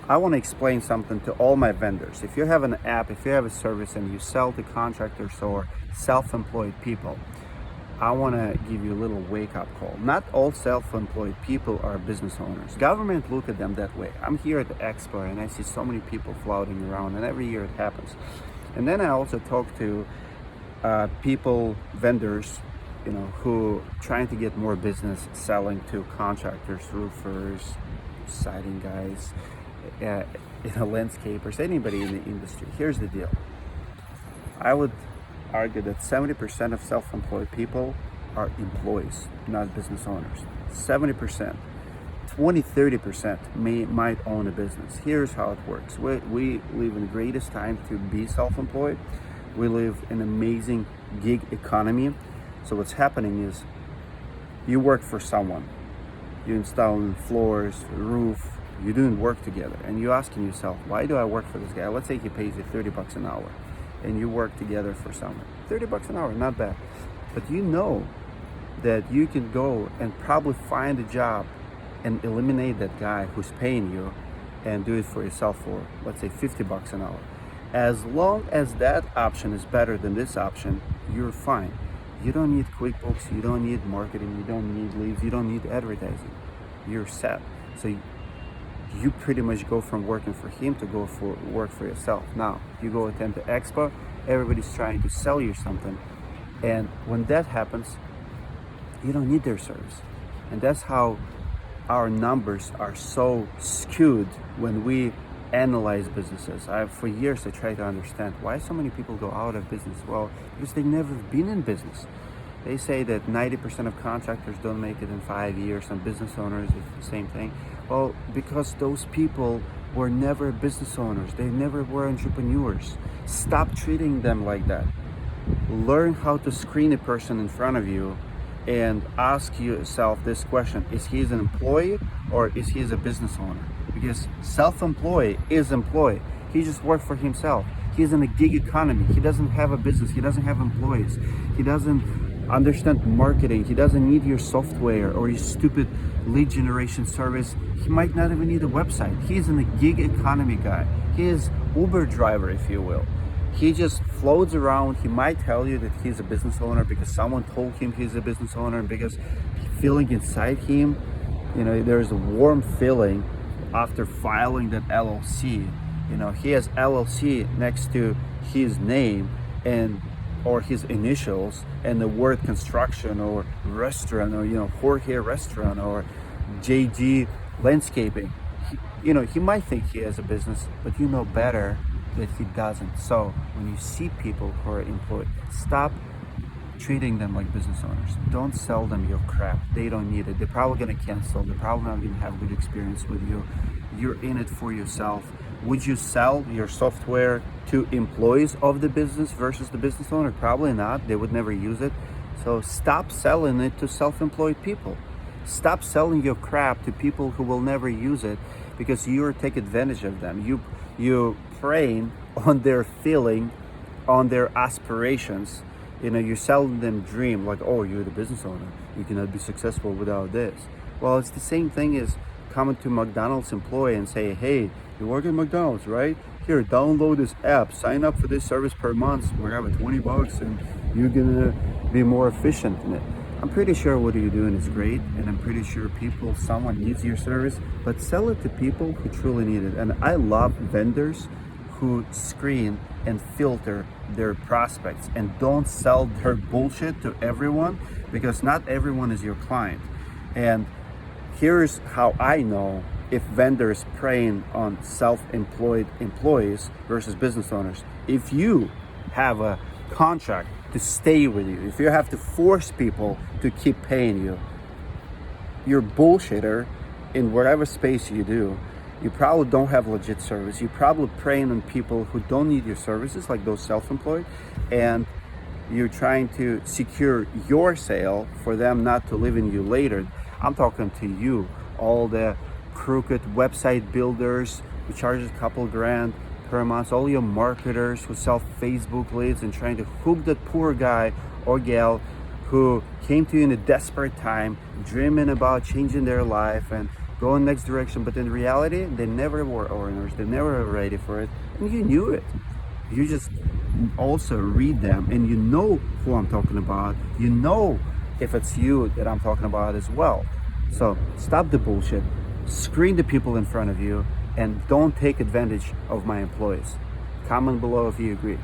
I want to explain something to all my vendors. If you have an app, if you have a service and you sell to contractors or self-employed people, I want to give you a little wake-up call. Not all self-employed people are business owners. Government look at them that way. I'm here at the expo and I see so many people floating around, and every year it happens. And then I also talk to people, vendors, who trying to get more business selling to contractors, roofers, siding guys, landscapers, anybody in the industry. Here's the deal. I would argue that 70% of self-employed people are employees, not business owners. 70%. 20-30% might own a business. Here's how it works. We live in the greatest time to be self-employed. We live in an amazing gig economy. So what's happening is you work for someone. You're installing floors, roof, you're doing work together, and you're asking yourself, why do I work for this guy? Let's say he pays you $30 an hour and you work together for someone. $30 an hour, not bad. But you know that you can go and probably find a job and eliminate that guy who's paying you and do it for yourself for, let's say, $50 an hour. As long as that option is better than this option, you're fine. You don't need QuickBooks, you don't need marketing, you don't need leads, you don't need advertising. You're set. So you pretty much go from working for him to go for work for yourself. Now, you go attend the expo, everybody's trying to sell you something. And when that happens, you don't need their service. And that's how our numbers are so skewed when we analyze businesses. For years I try to understand why so many people go out of business. Well, because they've never been in business. They say that 90% of contractors don't make it in 5 years, and business owners is the same thing. Well, because those people were never business owners. They never were entrepreneurs. Stop treating them like that. Learn how to screen a person in front of you and ask yourself this question: is he an employee or is he a business owner? Because self-employed is employee. He just works for himself. He's in a gig economy. He doesn't have a business. He doesn't have employees. He doesn't understand marketing. He doesn't need your software or your stupid lead generation service. He might not even need a website. He's in a gig economy guy. He is Uber driver, if you will. He just floats around. He might tell you that he's a business owner because someone told him he's a business owner, because feeling inside him, there's a warm feeling after filing that LLC. He has LLC next to his name or his initials and the word construction or restaurant or Jorge restaurant or JG landscaping. He might think he has a business, but you know better that he doesn't. So when you see people who are employed, stop treating them like business owners. Don't sell them your crap. They don't need it. They're probably going to cancel. They're probably not going to have a good experience with you. You're in it for yourself. Would you sell your software to employees of the business versus the business owner? Probably not. They would never use it. So stop selling it to self-employed people. Stop selling your crap to people who will never use it, because you're taking advantage of them. You preying on their feeling, on their aspirations. You're selling them dream, like, oh, you're the business owner. You cannot be successful without this. Well, it's the same thing as coming to McDonald's employee and say, hey, you work at McDonald's, right? Here, download this app, sign up for this service per month. We're having $20 and you're gonna be more efficient in it. I'm pretty sure what you're doing is great, and I'm pretty sure someone needs your service, but sell it to people who truly need it. And I love vendors who screen and filter their prospects and don't sell their bullshit to everyone, because not everyone is your client. And here's how I know if vendors preying on self-employed employees versus business owners. If you have a contract to stay with you, if you have to force people to keep paying you, you're a bullshitter in whatever space you do. You probably don't have legit service. You're probably preying on people who don't need your services, like those self-employed, and you're trying to secure your sale for them not to live in you later. I'm talking to you, all the crooked website builders who charge a couple grand per month, all your marketers who sell Facebook leads and trying to hook that poor guy or gal who came to you in a desperate time, dreaming about changing their life and go in the next direction. But in reality, they never were owners. They never were ready for it. And you knew it. You just also read them and you know who I'm talking about. You know if it's you that I'm talking about as well. So stop the bullshit, screen the people in front of you, and don't take advantage of my employees. Comment below if you agree.